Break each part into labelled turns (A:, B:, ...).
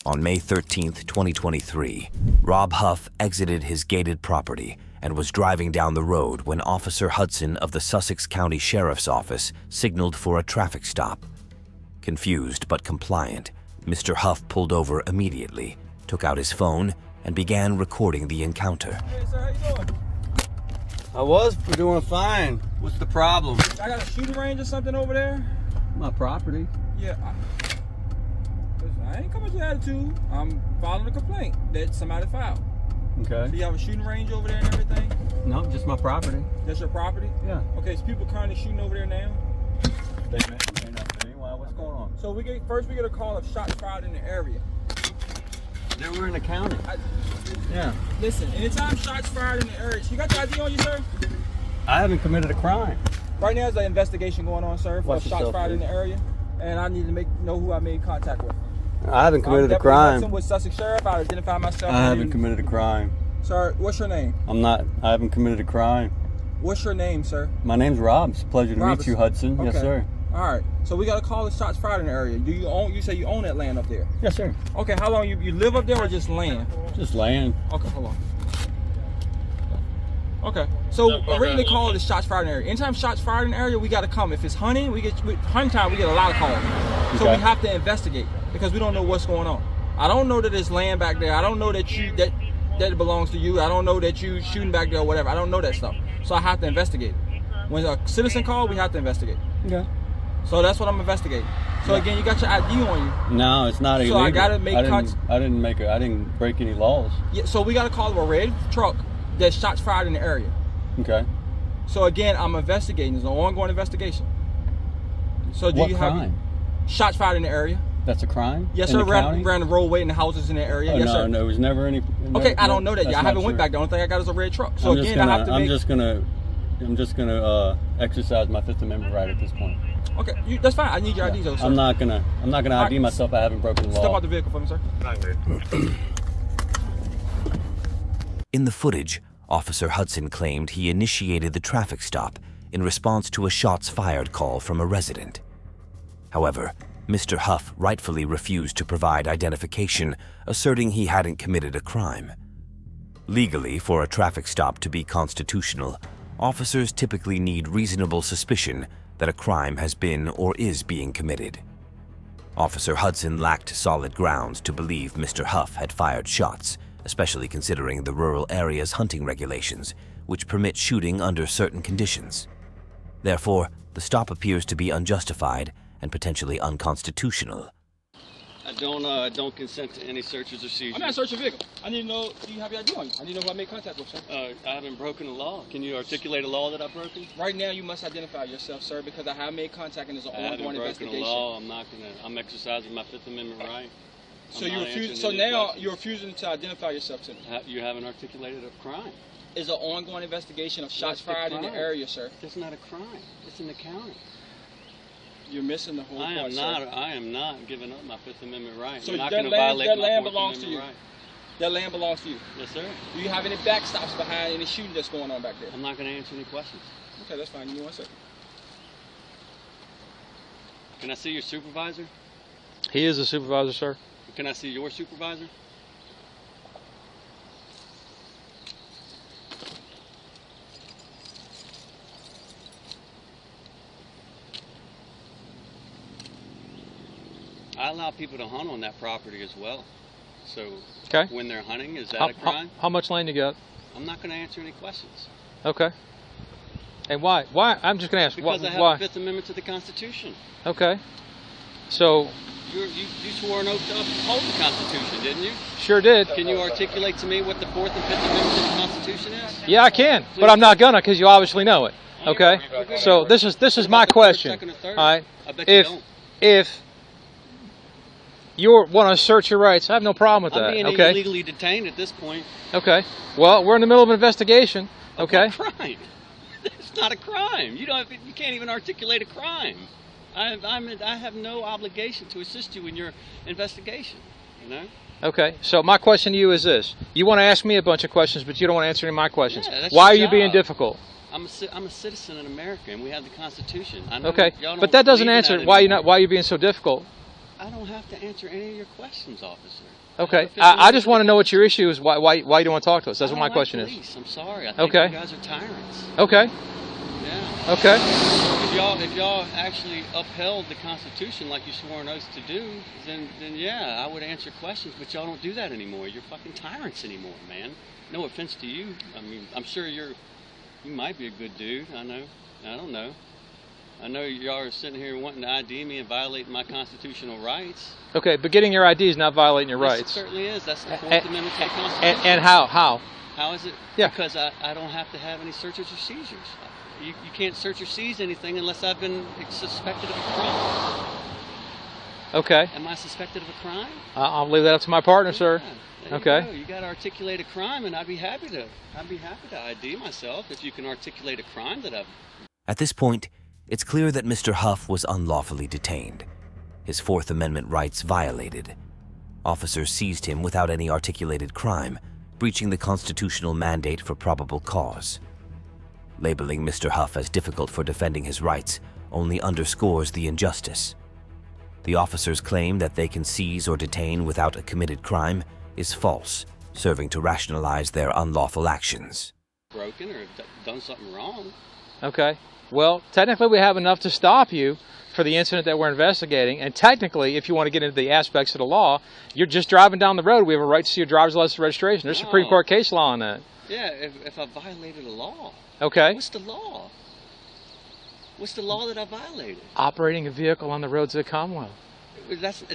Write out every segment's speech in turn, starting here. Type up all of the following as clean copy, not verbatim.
A: On May 13, 2023, Rob Huff exited his gated property and was driving down the road when Officer Hudson of the Sussex County Sheriff's Office signaled for a traffic stop. Confused but compliant, Mr. Huff pulled over immediately, took out his phone, and began recording the encounter.
B: Hey, sir, how you doing?
C: I was doing fine. What's the problem?
B: I got a shooting range or something over there.
C: My property.
B: Yeah. Listen, I ain't coming to your attitude. I'm filing a complaint that somebody filed.
C: Okay.
B: So you have a shooting range over there and everything?
C: No, just my property.
B: That's your property?
C: Yeah.
B: Okay, so people currently shooting over there now?
C: They may not be. Why? What's going on?
B: So we get a call of shots fired in the area.
C: They were in the county. Yeah.
B: Listen, anytime shots fired in the area, you got the ID on you, sir?
C: I haven't committed a crime.
B: Right now, there's an investigation going on, sir, for
C: Watch
B: shots
C: yourself,
B: fired in
C: please.
B: the area, and I need to know who I made contact with.
C: I haven't committed a
B: I'm
C: crime.
B: with Sussex Sheriff. I identify myself.
C: I haven't committed a crime.
B: Sir, what's your name?
C: I haven't committed a crime.
B: What's your name, sir?
C: My name's Rob. It's a pleasure to meet you, Hudson.
B: Okay.
C: Yes, sir.
B: All right. So we got a call of shots fired in the area. Do you own? You say you own that land up there?
C: Yes, sir.
B: Okay. How long you live up there or just land?
C: Just land.
B: Okay. Hold on. Okay. So originally called is shots fired in the area. Anytime shots fired in the area, we got to come. If it's hunting, hunting time. We get a lot of calls. So
C: Okay.
B: we have to investigate because we don't know what's going on. I don't know that there's land back there. I don't know that that belongs to you. I don't know that you shooting back there or whatever. I don't know that stuff. So I have to investigate. When a citizen calls, we have to investigate.
C: Okay.
B: So that's what I'm investigating. So again, you got your ID on you.
C: No, it's not illegal.
B: So I gotta make
C: I didn't break any laws.
B: Yeah. So we got a call of a red truck that shots fired in the area.
C: Okay.
B: So again, I'm investigating. There's an ongoing investigation. So do
C: What
B: you
C: crime?
B: have shots fired in the area?
C: That's a crime?
B: Yes,
C: In
B: sir.
C: the county?
B: Ran the roadway and the houses in the area.
C: Oh,
B: Yes,
C: no,
B: sir.
C: no, there was never any.
B: Okay, I don't know that yet. I
C: That's
B: haven't
C: not
B: went
C: true.
B: back. The only thing I got is a red truck. So
C: I'm
B: again, I have to make.
C: I'm just gonna exercise my Fifth Amendment right at this point.
B: Okay, that's fine. I need your ID, though, sir.
C: I'm not gonna ID
B: right.
C: myself. I haven't broken the law.
B: Step out the vehicle for me, sir.
A: In the footage, Officer Hudson claimed he initiated the traffic stop in response to a shots fired call from a resident. However, Mr. Huff rightfully refused to provide identification, asserting he hadn't committed a crime. Legally, for a traffic stop to be constitutional, officers typically need reasonable suspicion that a crime has been or is being committed. Officer Hudson lacked solid grounds to believe Mr. Huff had fired shots, especially considering the rural area's hunting regulations, which permit shooting under certain conditions. Therefore, the stop appears to be unjustified and potentially unconstitutional.
C: I don't consent to any searches or seizures.
B: I'm not searching vehicle. I need to know, do you have your ID on you? I need to know who I made contact with, sir.
C: I haven't broken a law. Can you articulate a law that I've broken?
B: Right now, you must identify yourself, sir, because I have made contact and there's an
C: I haven't
B: ongoing
C: broken a
B: investigation.
C: law. I'm exercising my Fifth Amendment right.
B: So
C: I'm
B: you
C: not
B: refuse.
C: answering
B: So
C: any
B: now
C: questions.
B: you're refusing to identify yourself to me.
C: You haven't articulated a crime.
B: Is an ongoing investigation of shots
C: What's the
B: fired in the
C: crime?
B: area, sir.
C: That's not a crime. It's in the county.
B: You're missing the whole point, sir.
C: I am not giving up my Fifth Amendment right.
B: So
C: I'm not
B: that
C: going to
B: land-
C: violate
B: that
C: my
B: land
C: Fourth
B: belongs to
C: Amendment
B: you.
C: right.
B: That land belongs to you.
C: Yes, sir.
B: Do you have any backstops behind any shooting that's going on back there?
C: I'm not going to answer any questions.
B: Okay, that's fine. Give me 1 second.
C: Can I see your supervisor?
D: He is a supervisor, sir.
C: Can I see your supervisor? I allow people to hunt on that property as well. So
D: Okay.
C: when they're hunting, is that a crime?
D: How much land you got?
C: I'm not going to answer any questions.
D: Okay. And why? Why? I'm just going to ask.
C: Because I have
D: why?
C: a Fifth Amendment to the Constitution.
D: Okay. So,
C: You swore an oath to uphold the Constitution, didn't you?
D: sure did.
C: Can you articulate to me what the Fourth and Fifth Amendment to the Constitution is?
D: Yeah, I can, but I'm not gonna because you obviously know it. Okay. So this is my question.
C: Second or third?
D: All right.
C: I bet you don't.
D: If you want to assert your rights, I have no problem with
C: I'm
D: that.
C: being
D: Okay.
C: illegally detained at this point.
D: Okay. Well, we're in the middle of an investigation.
C: Of
D: Okay.
C: what crime? It's not a crime. You can't even articulate a crime. I have no obligation to assist you in your investigation. You know.
D: Okay. So my question to you is this: you want to ask me a bunch of questions, but you don't want to answer any of my questions.
C: Yeah, that's
D: Why are
C: your
D: you being
C: job.
D: difficult?
C: I'm a citizen in America, and we have the Constitution. I know
D: Okay.
C: y'all don't
D: But that doesn't
C: believe in
D: answer
C: that
D: why
C: anymore.
D: you're being so difficult.
C: I don't have to answer any of your questions, officer.
D: Okay. I just want to know what your issue is. Why you don't want to talk to us? That's what my
C: I don't like
D: question
C: police.
D: is.
C: I'm sorry. I think
D: Okay.
C: you guys are tyrants.
D: Okay.
C: Yeah.
D: Okay.
C: If y'all actually upheld the Constitution like you swore an oath to do, then yeah, I would answer questions. But y'all don't do that anymore. You're fucking tyrants anymore, man. No offense to you. I mean, I'm sure you might be a good dude. I know. I don't know. I know y'all are sitting here wanting to ID me and violating my constitutional rights.
D: Okay, but getting your ID is not violating your
C: Yes,
D: rights.
C: it certainly is. That's the Fourth Amendment to the Constitution.
D: And how?
C: How is it?
D: Yeah.
C: Because I don't have to have any searches or seizures. You can't search or seize anything unless I've been suspected of a crime.
D: Okay.
C: Am I suspected of a crime?
D: I'll leave that up to my partner, sir.
C: Yeah,
D: Okay.
C: You got to articulate a crime, and I'd be happy to ID myself if you can articulate a crime that I've.
A: At this point, it's clear that Mr. Huff was unlawfully detained, his Fourth Amendment rights violated. Officers seized him without any articulated crime, breaching the constitutional mandate for probable cause. Labeling Mr. Huff as difficult for defending his rights only underscores the injustice. The officers' claim that they can seize or detain without a committed crime is false, serving to rationalize their unlawful actions.
C: Broken or done something wrong.
D: Okay. Well, technically we have enough to stop you for the incident that we're investigating, and technically, if you want to get into the aspects of the law, you're just driving down the road. We have a right to see your driver's license registration. There's Supreme Court case law on that.
C: Yeah, if I violated a law.
D: Okay.
C: What's the law? What's the law that I violated?
D: Operating a vehicle on the roads of the Commonwealth.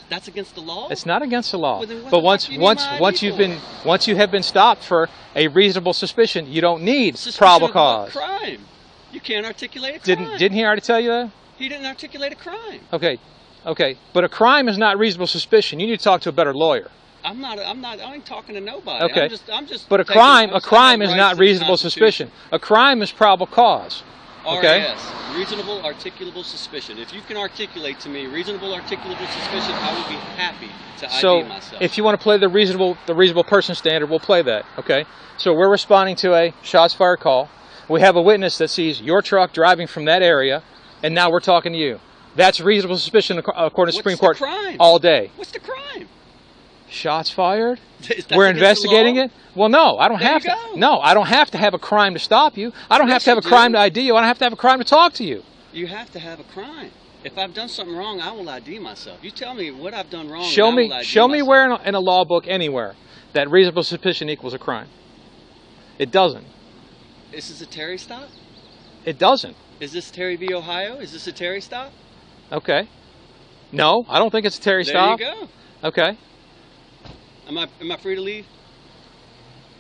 C: That's against the law?
D: It's not against the law.
C: Well, then what
D: but
C: the
D: once
C: fuck do you need my ID
D: once you have been stopped for a reasonable suspicion, you don't need
C: Suspicion
D: probable
C: of what
D: cause.
C: crime? You can't articulate a crime.
D: Didn't he already tell you that?
C: He didn't articulate a crime.
D: Okay. But a crime is not reasonable suspicion. You need to talk to a better lawyer.
C: I ain't talking to nobody.
D: Okay.
C: I'm just
D: But a
C: taking-
D: crime
C: I'm
D: is not
C: rights to the
D: reasonable
C: Constitution.
D: suspicion. A crime is probable cause. Okay?
C: RAS, reasonable articulable suspicion. If you can articulate to me reasonable articulable suspicion, I will be happy to ID
D: So
C: myself.
D: if you want to play the reasonable person standard, we'll play that. Okay? So we're responding to a shots fired call. We have a witness that sees your truck driving from that area, and now we're talking to you. That's reasonable suspicion according to Supreme Court
C: crime?
D: all day.
C: What's the crime?
D: Shots fired?
C: That's
D: We're
C: against the
D: investigating
C: law?
D: it? Well, no, I don't
C: There
D: have
C: you
D: to.
C: go.
D: No, I don't have to have a crime to stop you. I don't have
C: Yes,
D: to have a
C: you
D: crime
C: do.
D: to ID you. I don't have to have a crime to talk to you.
C: You have to have a crime. If I've done something wrong, I will ID myself. You tell me what I've done wrong.
D: Show
C: and I will ID
D: me
C: myself.
D: where in a law book anywhere that reasonable suspicion equals a crime. It doesn't.
C: This is a Terry stop?
D: It doesn't.
C: Is this Terry v. Ohio? Is this a Terry stop?
D: Okay. No, I don't think it's a Terry stop.
C: There you go.
D: Okay.
C: Am I free to leave?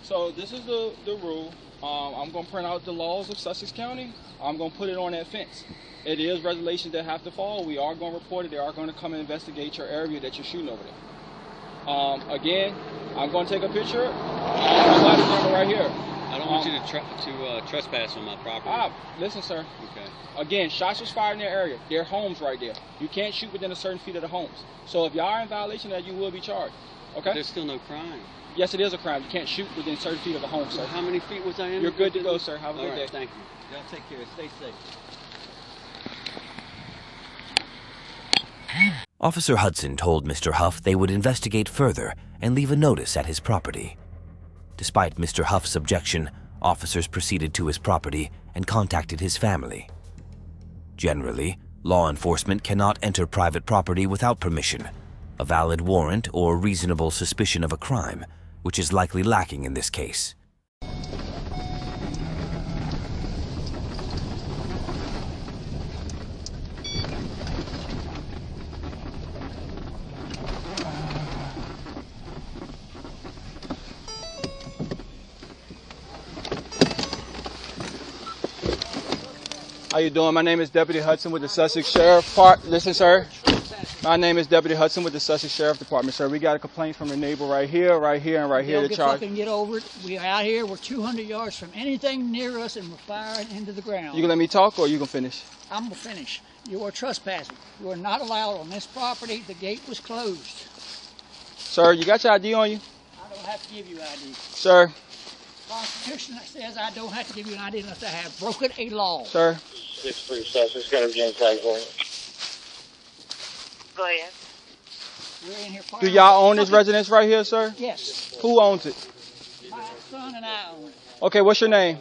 B: So this is the rule. I'm going to print out the laws of Sussex County. I'm going to put it on that fence. It is regulations that have to follow. We are going to report it. They are going to come and investigate your area that you're shooting over there. Again, I'm going to take a picture. My license number right here.
C: I don't want you to trespass on my property.
B: Listen, sir.
C: Okay.
B: Again, shots was fired in their area. Their homes right there. You can't shoot within a certain feet of the homes. So if y'all are in violation of that, you will be charged. Okay?
C: There's still no crime.
B: Yes, it is a crime. You can't shoot within certain feet of the home, sir.
C: How many feet was I in?
B: You're good to go, sir. Have a
C: All
B: good
C: right,
B: day.
C: thank you. Y'all take care. Stay safe.
A: Officer Hudson told Mr. Huff they would investigate further and leave a notice at his property. Despite Mr. Huff's objection, officers proceeded to his property and contacted his family. Generally, law enforcement cannot enter private property without permission, a valid warrant, or reasonable suspicion of a crime, which is likely lacking in this case.
B: How you doing? My name is Deputy Hudson with the Sussex Sheriff. Listen, sir. My name is Deputy Hudson with the Sussex Sheriff Department, sir. We got a complaint from a neighbor right here, and right here.
E: Don't
B: To charge.
E: fucking get over it. We're out here. We're 200 yards from anything near us, and we're firing into the ground.
B: You gonna let me talk, or you gonna finish?
E: I'm gonna finish. You are trespassing. You are not allowed on this property. The gate was closed.
B: Sir, you got your ID on you?
E: I don't have to give you ID.
B: Sir,
E: Constitution says I don't have to give you an ID unless I have broken a law.
B: sir.
F: 636, got a gang tag for you.
G: Go ahead.
E: We're in here
B: Do y'all own this residence right here, sir?
E: Yes.
B: Who owns it?
E: My son and I own it.
B: Okay, what's your name?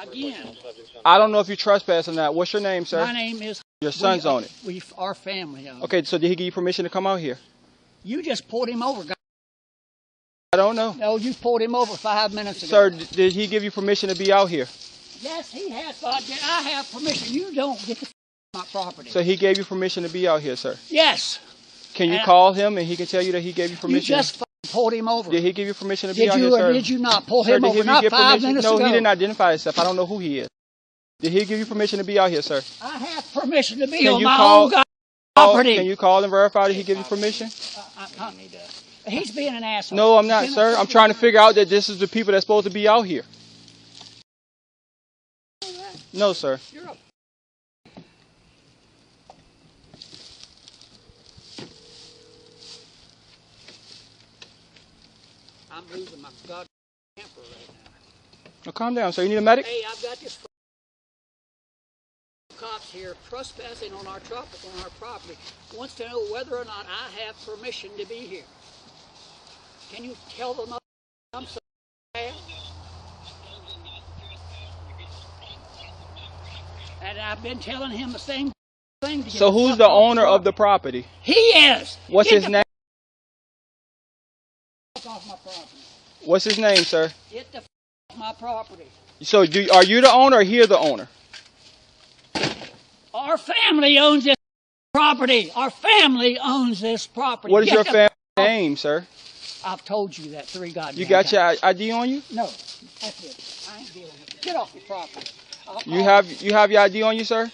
E: Again,
B: I don't know if you trespass or not. What's your name, sir?
E: my name is...
B: Your son's on it.
E: Our family own it.
B: Okay, so did he give you permission to come out here?
E: You just pulled him over.
B: I don't know.
E: No, you pulled him over 5 minutes ago.
B: Sir, did he give you permission to be out here?
E: Yes, he has. I have permission. You don't get to my property.
B: So he gave you permission to be out here, sir?
E: Yes.
B: Can you call him and he can tell you that he gave you permission?
E: You just pulled him over.
B: Did he give you permission to be out here,
E: Did you
B: sir?
E: or did you not pull him over? Not 5 minutes ago.
B: No, he didn't identify himself. I don't know who he is. Did he give you permission to be out here, sir?
E: I have permission to be on my own property.
B: Can you call and verify that he gave you permission?
E: He's being an asshole.
B: No, I'm not, sir. I'm trying to figure out that this is the people that's supposed to be out here. No, sir.
E: I'm losing my goddamn temper right now.
B: Well, calm down, sir. You need a medic?
E: Hey, I've got this cops here trespassing on our property. Wants to know whether or not I have permission to be here. Can you tell them I'm so bad? And I've been telling him the same thing.
B: So who's the owner of the property?
E: He is.
B: What's his name?
E: Off my property.
B: What's his name, sir?
E: Get the off my property.
B: So are you the owner or he the owner?
E: Our family owns this property. Our family owns this property.
B: What is your family name, sir?
E: I've told you that 3 goddamn times.
B: You got your ID on you?
E: No, that's it. I ain't dealing with it. Get off your property.
B: You have your ID on you, sir?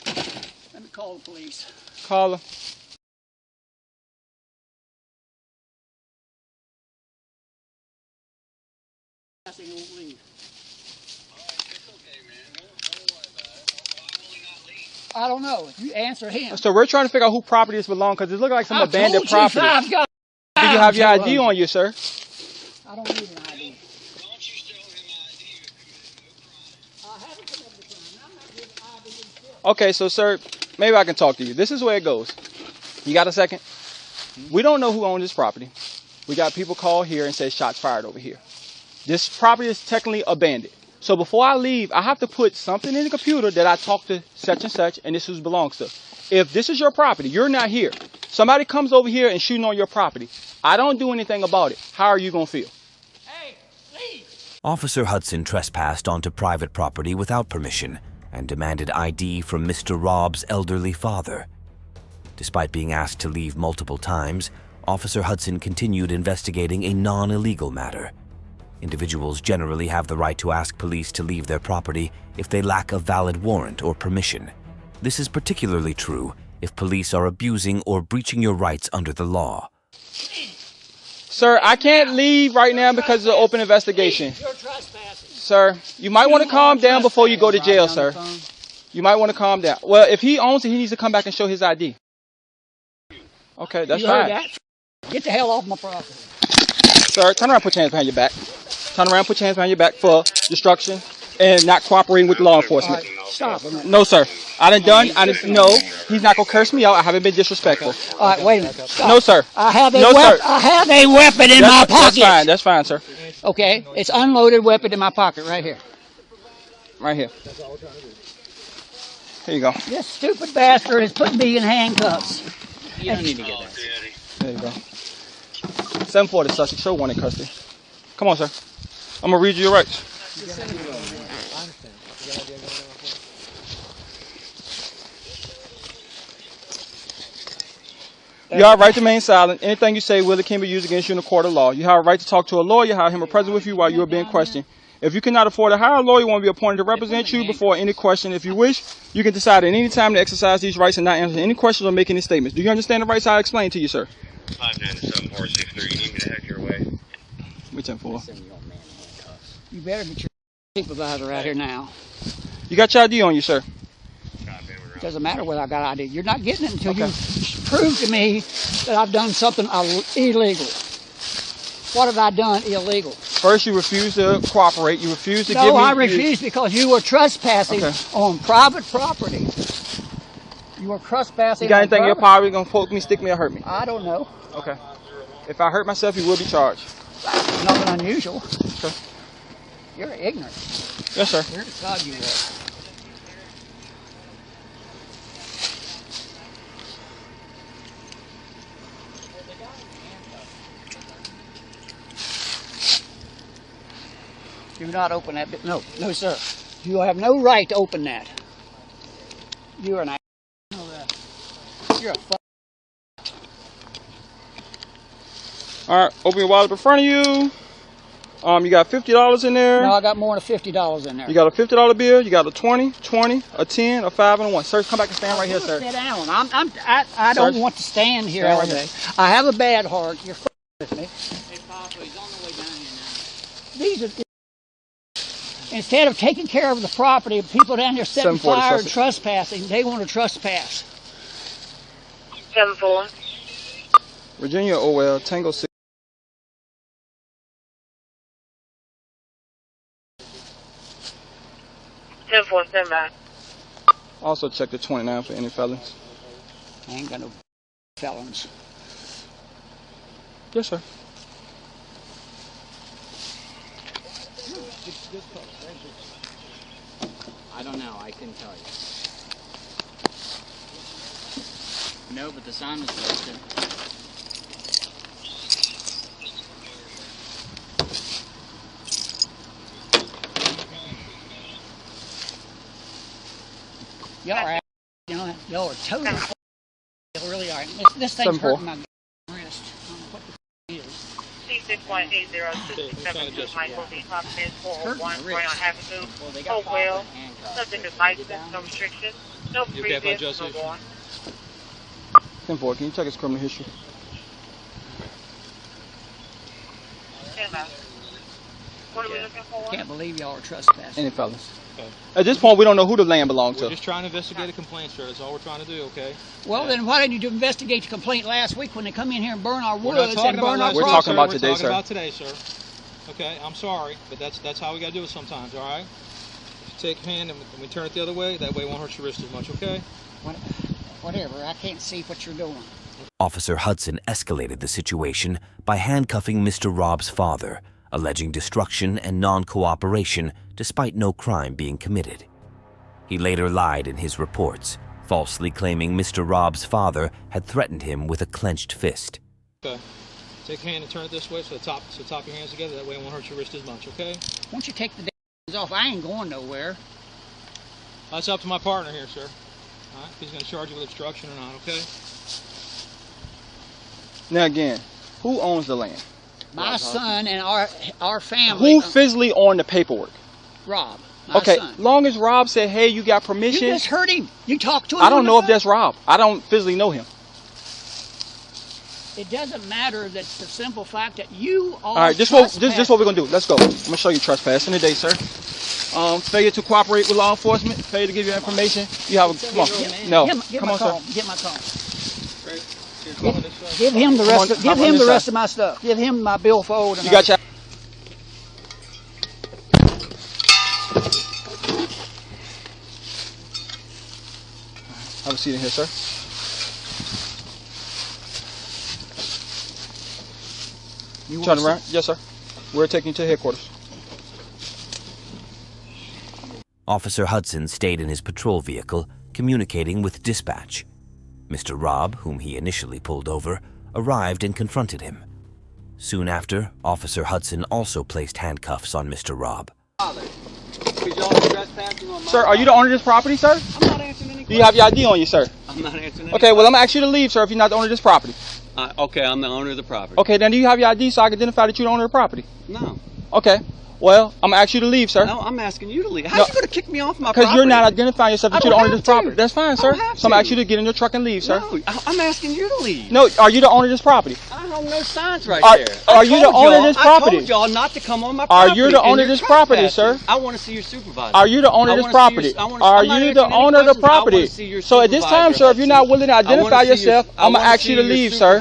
E: Let me call the police.
B: Call them.
E: They won't leave. I don't know. If you answer him.
B: So we're trying to figure out who property this belongs because it looks like some abandoned property.
E: Do
B: you have your ID on you, sir?
E: I don't need an ID. Don't you show him ID? I haven't committed a crime. I'm not giving ID.
B: Okay, so sir, maybe I can talk to you. This is where it goes. You got a second? We don't know who owns this property. We got people call here and say shots fired over here. This property is technically abandoned. So before I leave, I have to put something in the computer that I talked to such and such, and this is who belongs to. If this is your property, you're not here. Somebody comes over here and shooting on your property. I don't do anything about it. How are you going to feel?
E: Hey, leave.
A: Officer Hudson trespassed onto private property without permission and demanded ID from Mr. Rob's elderly father. Despite being asked to leave multiple times, Officer Hudson continued investigating a non-illegal matter. Individuals generally have the right to ask police to leave their property if they lack a valid warrant or permission. This is particularly true if police are abusing or breaching your rights under the law.
B: Sir, I can't leave right now because of the open investigation.
E: You're trespassing.
B: Sir, you might want to calm down before you go to jail, sir. You might want to calm down. Well, if he owns it, he needs to come back and show his ID. Okay, that's fine.
E: That? Get the hell off my property.
B: Sir, turn around, put your hands behind your back. Turn around, put your hands behind your back for destruction and not cooperating with law enforcement.
E: Right, stop.
B: No, sir. No, he's not going to curse me out. I haven't been disrespectful.
E: All right, wait a minute. Stop.
B: No, sir.
E: I have a
B: no, sir.
E: I have a weapon in my pocket.
B: That's fine, sir.
E: Okay, it's unloaded weapon in my pocket right here.
B: Right here. Here you go.
E: This stupid bastard is putting me in handcuffs.
C: You don't need to get that.
B: There you go. 740 Sussex, show one in custody. Come on, sir. I'm going to read you your rights. You have a right to remain silent. Anything you say will or can be used against you in a court of law. You have a right to talk to a lawyer, have him present with you while you are being questioned. If you cannot afford to hire a lawyer, you want to be appointed to represent you before any question. If you wish, you can decide at any time to exercise these rights and not answer any questions or make any statements. Do you understand the rights I explained to you, sir?
F: 597-463. You need me to head your way?
B: We 10-4.
E: You better get your supervisor out here now.
B: You got your ID on you, sir?
E: It doesn't matter whether I got ID. You're not getting it until you prove to me that I've done something illegal. What have I done illegal?
B: First, you refuse to cooperate. You refuse to give me...
E: No, I refuse because you were trespassing on private property. You were trespassing.
B: You got anything in your
E: on
B: power? You gonna poke me, stick me, or hurt me?
E: I don't know.
B: Okay. If I hurt myself, you will be charged.
E: Nothing unusual.
B: Okay.
E: You're ignorant.
B: Yes, sir.
E: Where to God you are. Do not open that. No, no, sir. You have no right to open that. You're an. You're a.
B: All right. Open your wallet in front of you. You got $50 in there.
E: No, I got more than $50 in there.
B: You got a $50 bill. You got a 20, a 10, a 5, and a 1. Sir, come back and stand right here, sir.
E: Sit down. I don't want to stand here all day. I have a bad heart. You're with me. Hey, Papa, he's on the way down here now. These are. Instead of taking care of the property, people down there setting fire and trespassing, they want to trespass.
F: 7-4.
B: Virginia OL, Tango 6.
F: 10-4, stand by.
B: Also check the 29 for any felons.
E: I ain't got no felons.
B: Yes, sir.
G: I don't know. I couldn't tell you. No, but the sign was posted.
E: Y'all are, y'all are totally. Y'all really are. This thing's hurting my wrist. I don't know what the is.
F: C6180272 Michael B. Hopkins 401 Roy on Avenue, Hopewell. Subject is licensed, no restrictions, no previous, no warrant.
B: 10-4, can you check his criminal history?
F: Stand by. What are we looking for?
E: Can't believe y'all are trespassing.
B: Any felons? Okay. At this point, we don't know who the land belongs to.
D: We're just trying to investigate a complaint, sir. That's all we're trying to do, okay?
E: Well, then why didn't you investigate the complaint last week when they come in here and burn our
D: We're not
E: woods
D: talking
E: and
D: about
E: burn our
D: last
B: We're
D: week,
B: talking about
D: sir.
B: today,
D: We're talking
B: sir.
D: about today, sir. Okay, I'm sorry, but that's how we got to do it sometimes, all right? Take hand and we turn it the other way. That way it won't hurt your wrist as much, okay?
E: Whatever. I can't see what you're doing.
A: Officer Hudson escalated the situation by handcuffing Mr. Rob's father, alleging destruction and non-cooperation despite no crime being committed. He later lied in his reports, falsely claiming Mr. Rob's father had threatened him with a clenched fist.
D: Okay. Take hand and turn it this way so top your hands together. That way it won't hurt your wrist as much, okay?
E: Once you take the off, I ain't going nowhere.
D: That's up to my partner here, sir. All right? He's going to charge you with obstruction or not, okay?
B: Now again, who owns the land?
E: My son and our family.
B: Who physically owned the paperwork?
E: Rob.
B: Okay,
E: Son.
B: long as Rob said, hey, you got permission.
E: You just heard him. You talked to him.
B: I don't know if that's Rob. I don't physically know him.
E: It doesn't matter. That's the simple fact that you are.
B: All right, this what we're gonna do. Let's go. I'm gonna show you trespassing today, sir. Failure to cooperate with law enforcement. Failure to give you information. You have a come on. No, come on, sir.
E: Get my car. Give him the rest. Give him the rest of my stuff. Give him my billfold.
B: You got your. Have a seat in here, sir. Turn around. Yes, sir. We're taking you to headquarters.
A: Officer Hudson stayed in his patrol vehicle, communicating with dispatch. Mr. Rob, whom he initially pulled over, arrived and confronted him. Soon after, Officer Hudson also placed handcuffs on Mr. Rob.
B: Sir, are you the owner of this property, sir?
C: I'm not answering any questions.
B: Do you have your ID on you, sir?
C: I'm not answering any
B: Okay, well, I'm going to ask you to leave, sir, if you're not the owner of this property.
C: Okay, I'm the owner of the property.
B: Okay, then do you have your ID so I can identify that you're the owner of the property?
C: No.
B: Okay, well, I'm going to ask you to leave, sir.
C: No, I'm asking you to leave. How are you going to kick me off my property?
B: Because you're not identifying yourself that you're the owner of this property. That's fine, sir. So I'm going to ask you to get in your truck and leave, sir.
C: No, I'm asking you to leave.
B: No, are you the owner of this property?
C: I have no signs right there.
B: Are you the owner of this property?
C: I told y'all not to come on my property.
B: Are you the owner of this property, sir?
C: I want to see your supervisor.
B: Are you the owner of this property? Are you the owner of the property? So at this time, sir, if you're not willing to identify yourself, I'm going to ask you to leave, sir.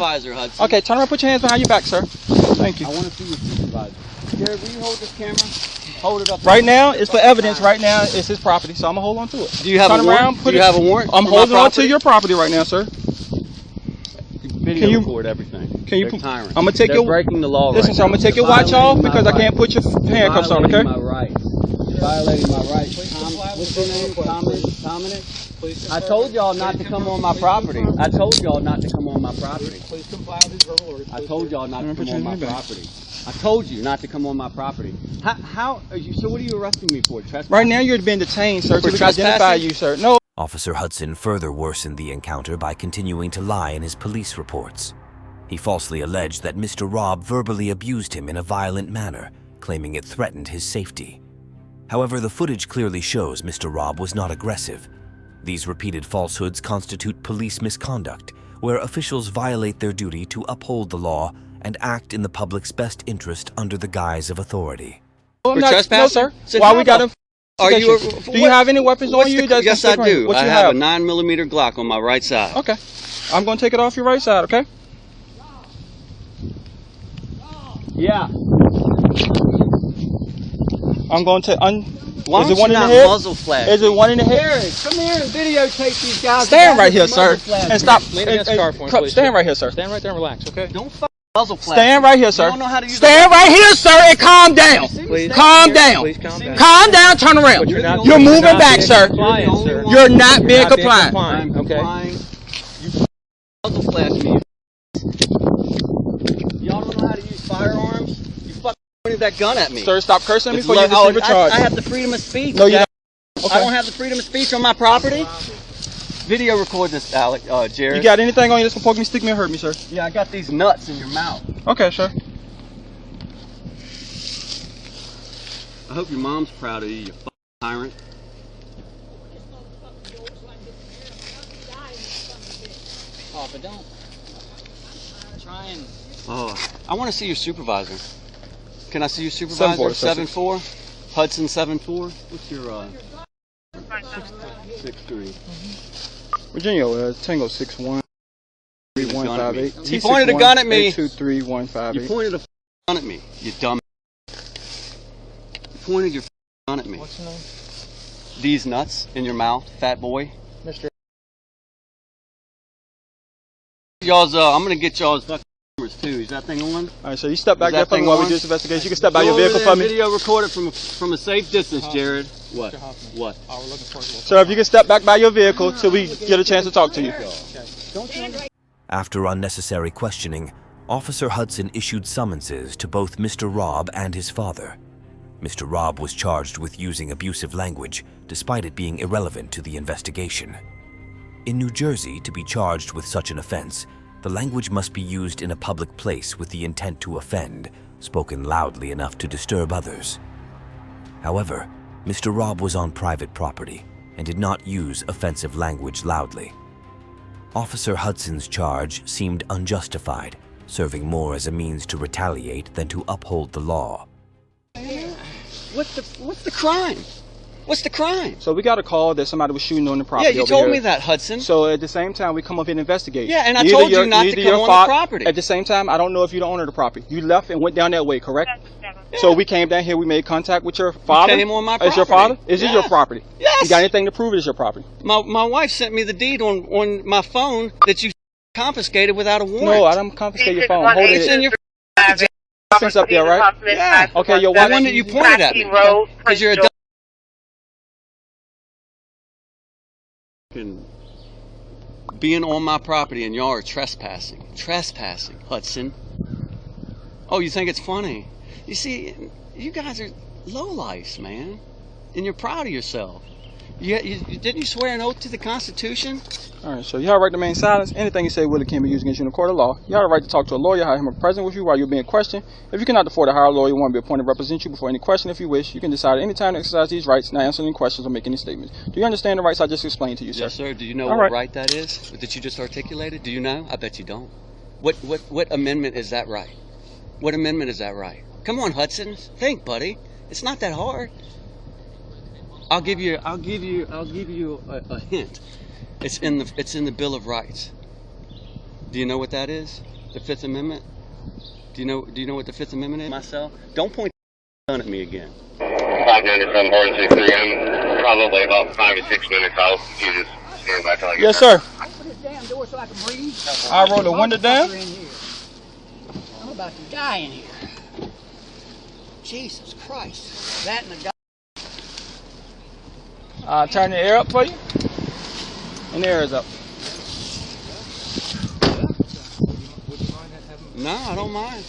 B: Okay, turn around, put your hands behind your back, sir. Thank you.
C: I want to see your supervisor. Jared, will you hold this camera? Hold it up.
B: Right now, it's for evidence. Right now, it's his property, so I'm gonna hold on to it.
C: Do you have a warrant? Do you have a warrant?
B: I'm holding on to your property right now, sir.
C: Video record everything.
B: Can you?
C: They're tyrants.
B: I'm gonna take
C: They're breaking the law.
B: Listen,
C: right
B: so I'm gonna take your watch off because I can't put your handcuffs on. Okay?
C: My rights. You're violating my rights. What's your name? Dominic? I told y'all not to come on my property. I told y'all not to come on my property. Please comply with these verbal orders. I told y'all not to come on my property. I told you not to come on my property. How are you? So what are you arresting me for? Trespassing?
B: Right now, you're being detained, sir.
C: For
B: To identify
C: trespassing?
B: you, sir. No.
A: Officer Hudson further worsened the encounter by continuing to lie in his police reports. He falsely alleged that Mr. Robb verbally abused him in a violent manner, claiming it threatened his safety. However, the footage clearly shows Mr. Robb was not aggressive. These repeated falsehoods constitute police misconduct, where officials violate their duty to uphold the law and act in the public's best interest under the guise of authority.
C: For trespassing?
B: No, sir.
C: So
B: Why
C: how
B: we got him?
C: Are you?
B: Do you have any weapons on you?
C: Yes, I do.
B: What
C: I
B: you
C: have a 9mm Glock on my right side.
B: Okay. I'm going to take it off your right side, okay?
C: Yeah.
B: I'm going to
C: Why
B: is
C: don't
B: it one
C: you
B: in the
C: not
B: head?
C: muzzle flash?
B: Is it one in the head?
C: Jared, come here and videotape these guys.
B: Stand right here, sir. And stop.
D: Lean against the car for me, please.
B: Stand right here, sir.
D: Stand right there and relax, okay?
C: Don't muzzle flash.
B: Stand right here, sir.
C: You don't know how to use
B: Stand right here, sir, and calm down.
D: Please.
B: Calm down.
D: Please calm down.
B: Calm down, turn around.
D: But you're
B: You're moving
D: not
B: back,
D: being
B: sir.
D: compliant, sir.
B: You're not being
D: not being
B: compliant.
D: compliant.
C: I'm
D: Okay.
C: complying. You muzzle flash me. Y'all don't know how to use firearms? You fucking pointed that gun at me.
B: Sir, stop cursing me
C: It's
B: before you
C: low-
B: receive a charge.
C: I have the freedom of speech.
B: No, you
C: Jack.
B: don't.
C: I
B: Okay.
C: don't have the freedom of speech on my property. Video record this, Alec, Jared.
B: You got anything on you that's going to poke me, stick me, or hurt me, sir?
C: Yeah, I got these nuts in your mouth.
B: Okay, sir.
C: I hope your mom's proud of you, you fucking tyrant.
G: Oh, but don't try and.
C: Oh, I want to see your supervisor. Can I see your supervisor?
B: 7-4.
C: 7-4? Hudson 7-4? What's your 6'3"?
B: Virginia, Tango 6'1", 3158.
C: You pointed a gun at me.
B: 23158.
C: You pointed a gun at me, you dumb. You pointed your gun at me.
D: What's your name?
C: These nuts in your mouth, fat boy.
D: Mr.
C: Y'all's, I'm gonna get y'all's fucking cameras too. Is that thing on?
B: All right, so you step back
C: Is
B: there
C: that
B: for me
C: thing
B: while we
C: on?
B: do this investigation. You can step by
C: Go
B: your
C: over
B: vehicle
C: there
B: for
C: and
B: me.
C: Video record it from a safe distance, Jared. What? What?
D: Oh, we're looking for you.
B: Sir, if you can step back by your vehicle till we get a chance to talk to you.
A: After unnecessary questioning, Officer Hudson issued summonses to both Mr. Robb and his father. Mr. Robb was charged with using abusive language, despite it being irrelevant to the investigation. In New Jersey, to be charged with such an offense, the language must be used in a public place with the intent to offend, spoken loudly enough to disturb others. However, Mr. Robb was on private property and did not use offensive language loudly. Officer Hudson's charge seemed unjustified, serving more as a means to retaliate than to uphold the law.
C: What's the crime? What's the crime?
B: So we got a call that somebody was shooting on the property.
C: Yeah, you
B: over
C: told
B: here.
C: me that, Hudson.
B: So at the same time, we come up here and investigate.
C: Yeah, and I told you not to come on the property.
B: At the same time, I don't know if you're the owner of the property. You left and went down that way, correct?
C: Yeah.
B: So we came down here, we made contact with your father.
C: came on my
B: Is your
C: property.
B: father? Is it
C: Yes.
B: your property?
C: Yes.
B: You got anything to prove it is your property?
C: My wife sent me the deed on my phone that you confiscated without a warrant.
B: No, I don't confiscate your phone. Hold
C: It's
B: it.
C: in your
B: License up there, right?
C: Yeah.
B: Okay, your
C: the
B: wife.
C: one that you pointed at me. Because you're a dumb. Being on my property and y'all are trespassing. Trespassing, Hudson. Oh, you think it's funny? You see, you guys are lowlifes, man. And you're proud of yourself. Didn't you swear an oath to the Constitution?
B: All right, so you have a right to remain silent. Anything you say will can be used against you in a court of law. You have a right to talk to a lawyer, have him present with you while you're being questioned. If you cannot afford to hire a lawyer, you want to be appointed to represent you before any question if you wish. You can decide at any time to exercise these rights, not answer any questions or make any statements. Do you understand the rights I just explained to you, sir?
C: Yes, sir. Do you know
B: All
C: what
B: right.
C: right that is that you just articulated? Do you know? I bet you don't. What amendment is that right? What amendment is that right? Come on, Hudson. Think, buddy. It's not that hard. I'll give you a hint. It's in the Bill of Rights. Do you know what that is? The Fifth Amendment? Do you know what the Fifth Amendment is? Myself. Don't point done at me again.
H: 597 Horn 63. I'm probably about 5 to 6 minutes out. You just stand by till I get
B: Yes,
H: there.
B: sir.
E: I open this damn door so I can breathe.
B: I roll the window down.
E: In here. I'm about to die in here. Jesus Christ. That and the guy.
B: Turn the air up for you. And the air is up.
C: No, I don't mind.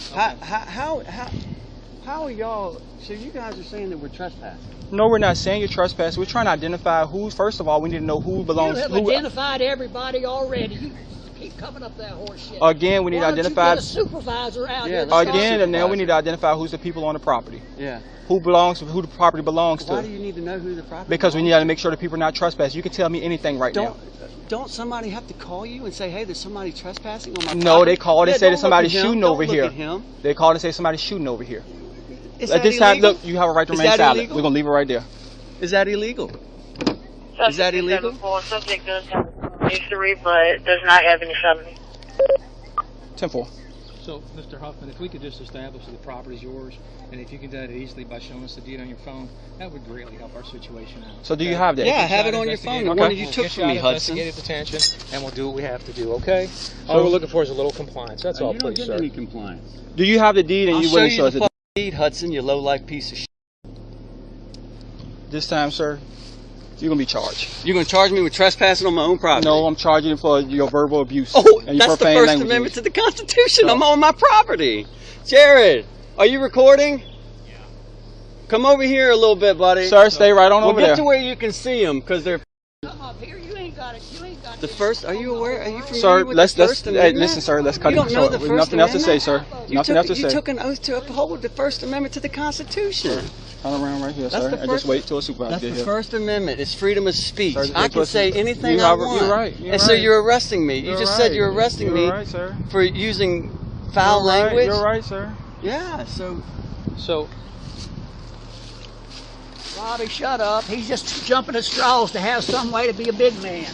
C: How are y'all? So you guys are saying that we're trespassing?
B: No, we're not saying you're trespassing. We're trying to identify who. First of all, we need to know who belongs.
E: You have
B: who,
E: identified everybody already. You keep coming up that horse shit.
B: Again, we need to
E: Why don't
B: identify.
E: you get a supervisor out
C: Yeah,
E: here.
B: Again, and now we need to identify who's the people on the property.
C: Yeah.
B: Who the property belongs
C: Why
B: to.
C: do you need to know who the property?
B: Because we need
C: belongs
B: to make sure that people are not trespassing. You can tell me anything right
C: to?
B: now.
C: Don't somebody have to call you and say, hey, there's somebody trespassing on my property?
B: No, they called and
C: Yeah,
B: said
C: don't
B: there's somebody
C: look at him.
B: shooting
C: Don't
B: over
C: look
B: here.
C: at him.
B: They called and said somebody's shooting over here.
C: Is
B: At
C: that
B: this time,
C: illegal?
B: look, you have a right to
C: Is
B: remain
C: that
B: silent.
C: illegal?
B: We're gonna leave it right there.
C: Is that illegal? Is that illegal?
F: 7-4. Subject does have a history, but does not have any felony.
B: 10-4.
D: So, Mr. Huffman, if we could just establish that the property's yours, and if you can do that easily by showing us the deed on your phone, that would greatly help our situation out.
B: So do you have that?
C: Yeah, have it on your phone. The one that you took from me, Hudson.
D: Investigative detention, and we'll do what we have to do, okay? All we're looking for is a little compliance. That's all,
C: You don't
D: please,
C: get
D: sir.
C: any compliance.
B: Do you have the deed and
C: I'll
B: you
C: show
B: wouldn't
C: you
B: show us
C: the
B: the
C: deed, Hudson, you low-life piece of shit.
B: This time, sir, you're gonna be charged.
C: You're going to charge me with trespassing on my own property?
B: No, I'm charging you for your verbal abuse.
C: Oh,
B: and your
C: that's the
B: profane
C: First
B: language
C: Amendment
B: use.
C: to the Constitution.
B: No.
C: I'm on my property. Jared, are you recording? Yeah. Come over here a little bit, buddy.
B: Sir, stay right on
C: We'll
B: over
C: get
B: there.
C: to where you can see them, because they're
E: Come up here. You ain't got it. You ain't got it.
C: the first. Are you aware? Are you familiar
B: Sir,
C: with
B: let's
C: the First
B: hey,
C: Amendment?
B: listen, sir, let's cut
C: You
B: it
C: don't know
B: short.
C: the
B: There's
C: First
B: nothing else to say,
C: Amendment?
B: sir.
C: You
B: Nothing else to say.
C: took an oath to uphold the First Amendment to the Constitution.
B: Turn around right here,
C: That's
B: sir,
C: the
B: and
C: first-
B: just wait till a supervisor
C: That's
B: gets
C: the
B: here.
C: First Amendment. It's freedom of speech.
B: Sir,
C: I can say anything
B: you
C: I
B: have-
C: want.
B: you're right, you're
C: And so
B: right.
C: you're arresting me. You
B: You're
C: just
B: right.
C: said you're arresting
B: You're
C: me
B: right, sir.
C: for using foul
B: You're right,
C: language.
B: You're right, sir.
C: Yeah. So
E: Robbie, shut up. He's just jumping at straws to have some way to be a big man.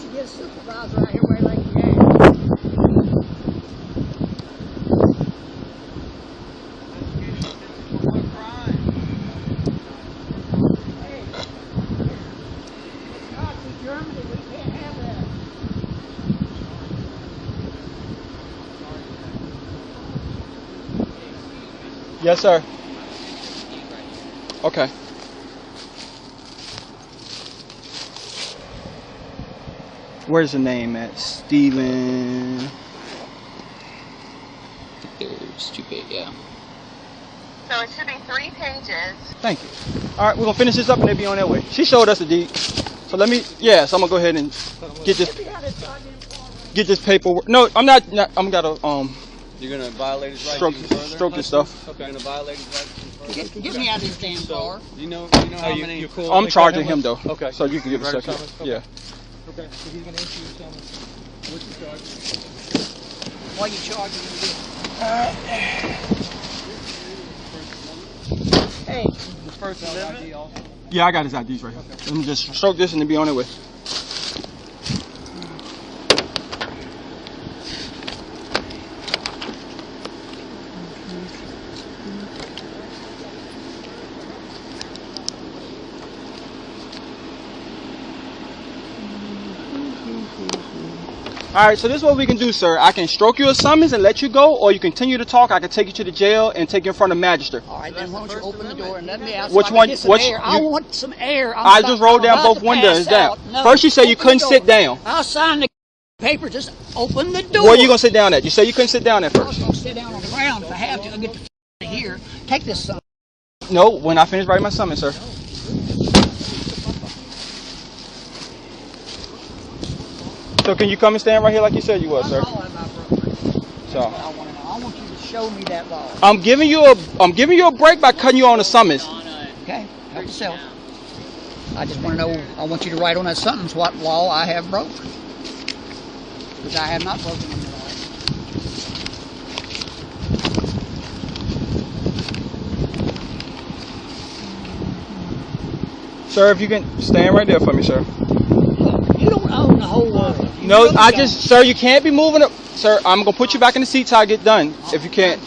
E: You get a supervisor out here where like you have. Hey, it's Nazi Germany. We can't have that.
B: Yes, sir. Okay. Where's the name at? Steven.
G: Stupid, yeah.
F: So it should be 3 pages.
B: Thank you. All right, we're gonna finish this up and they'll be on their way. She showed us the deed, so let me. Yeah, so I'm gonna go ahead and get this paperwork. No, I'm not. I'm gotta
C: you're gonna violate his right
B: stroke
C: even further?
B: stroke this stuff.
C: You're gonna violate his right even further?
E: Get me out of this damn car.
C: You know how many?
D: You're cool.
B: I'm
D: They
B: charging
D: call
B: him though.
D: Okay.
B: So you can give a
D: Right,
B: second.
D: summons? Okay.
B: Yeah.
D: Okay, so he's going to issue a summons. What's the charge?
E: Why are you charging me? Hey,
C: The First Amendment.
B: Yeah, I got his IDs right here. Let me just stroke this and they'll be on their way. All right, so this is what we can do, sir. I can stroke you a summons and let you go, or you continue to talk. I can take you to the jail and take you in front of magistrate.
E: all right, then why don't you open the door and let me out?
B: Which
E: so I
B: one-
E: can get some
B: which-
E: air. I
B: you-
E: want some air.
B: I just rolled down both windows down. First you said you couldn't sit down.
E: I'll sign the paper. Just open the door.
B: Where are you gonna sit down at? You said you couldn't sit down at
E: I was
B: first.
E: gonna sit down on the ground if I have to. I'll get the out of here. Take this son.
B: No, when I finish writing my summons, sir. So can you come and stand right here like you said you was, sir?
E: I'm calling my brother.
B: So
E: I want to know. I want you to show me that law.
B: I'm giving you a break by cutting you on the summons.
E: Okay? Help yourself. I just want to know. I want you to write on that sentence what law I have broke. Because I have not broken any law.
B: Sir, if you can stand right there for me, sir.
E: You don't own the whole world. You
B: No,
E: really
B: I
E: don't.
B: just, sir, you can't be moving up. Sir, I'm gonna put you back in the seat till I get done. If you can't.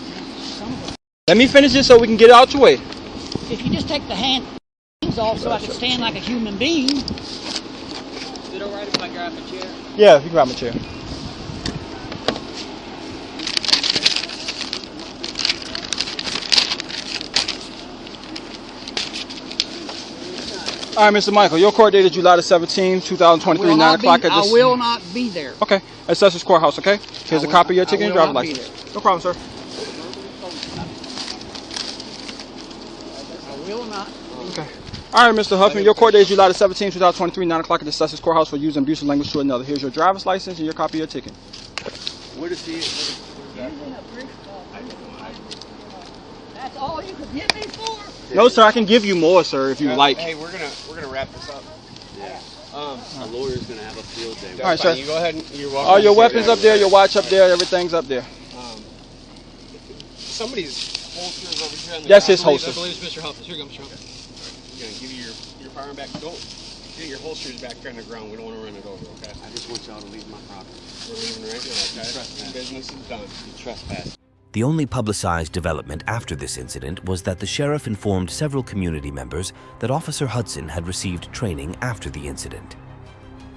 B: Let me finish this so we can get it out your way.
E: If you just take the hands off so I can stand like a human being.
C: Is it alright if I grab a chair?
B: Yeah, you can grab my chair. All right, Mr. Michael, your court date is July the 17th, 2023, 9 o'clock at
E: I
B: this.
E: will not be there.
B: Okay, at Sussex Courthouse, okay? Here's a copy of your ticket and driver's license. No problem, sir.
E: I will not.
B: Okay. All right, Mr. Huffman, your court date is July the 17th, 2023, 9 o'clock at the Sussex Courthouse for using abusive language to another. Here's your driver's license and your copy of your ticket.
C: What is he?
E: That's all you could get me for?
B: No, sir, I can give you more, sir, if you like.
I: Hey, we're gonna wrap this up.
C: Yeah. A lawyer's gonna have a field day.
B: All right, sir.
I: You go ahead and you're welcome.
B: All your
I: to sit
B: weapons
I: down.
B: up there, your watch up there, everything's up there.
I: Somebody's holster is over here. On the
B: That's his
D: I
B: holster.
D: believe it's Mr. Huffman. Here you go, Mr. Huffman.
I: You're gonna give you your firearm back. Don't get your holsters back there on the ground. We don't want to run it over. Okay.
C: I just want y'all to leave my property.
I: We're leaving right now. Okay. Business is done.
C: You trespass.
A: The only publicized development after this incident was that the sheriff informed several community members that Officer Hudson had received training after the incident.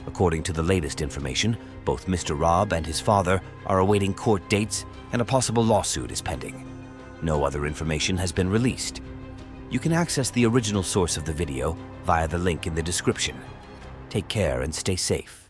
A: According to the latest information, both Mr. Robb and his father are awaiting court dates and a possible lawsuit is pending. No other information has been released. You can access the original source of the video via the link in the description. Take care and stay safe.